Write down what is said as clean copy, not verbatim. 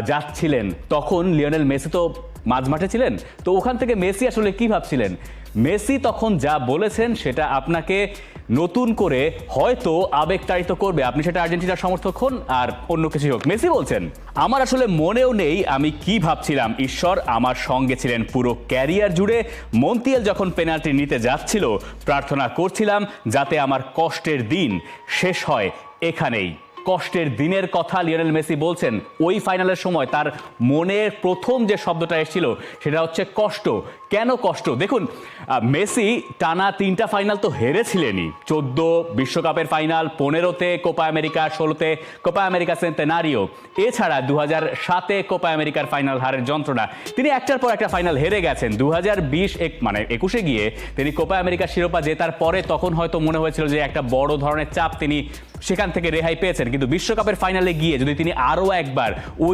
যাচ্ছিলেন তখন Lionel Messi তো মাঝমাঠে ছিলেন, তো ওখান থেকে মেসি আসলে কি ভাবছিলেন? মেসি তখন যা বলেছেন সেটা আপনাকে নতুন করে হয়তো আবেগতাড়িত করবে, আপনি সেটা আর্জেন্টিনার সমর্থক হন আর অন্য কিছু হোক। মেসি বলছেন, আমার আসলে মনেও নেই আমি কি ভাবছিলাম, ঈশ্বর আমার সঙ্গে ছিলেন পুরো ক্যারিয়ার জুড়ে। মন্তিয়াল যখন পেনাল্টি নিতে যাচ্ছিল প্রার্থনা করছিলাম যাতে আমার কষ্টের দিন শেষ হয় এখানেই। কষ্টের দিনের কথা লিওনেল মেসি বলছেন। ওই ফাইনালের সময় তার মনের প্রথম যে শব্দটা এসেছিল সেটা হচ্ছে কষ্ট। কেন কষ্ট? দেখুন, মেসি টানা 3টা ফাইনাল তো হেরেছিলেনই। 14 বিশ্বকাপের ফাইনাল, 15-তে কোপা আমেরিকা, 16-তে কোপা আমেরিকা সেন্তেনারিও, এছাড়া 2007-এ কোপা আমেরিকার ফাইনাল হারের যন্ত্রণা। তিনি একটার পর একটা ফাইনাল হেরে গেছেন। 2021-এ গিয়ে তিনি কোপা আমেরিকার শিরোপা জেতার পরে তখন হয়তো মনে হয়েছিল যে একটা বড় ধরনের চাপ তিনি সেখান থেকে রেহাই পেয়েছেন, কিন্তু বিশ্বকাপের ফাইনালে গিয়ে যদি তিনি আরও একবার ওই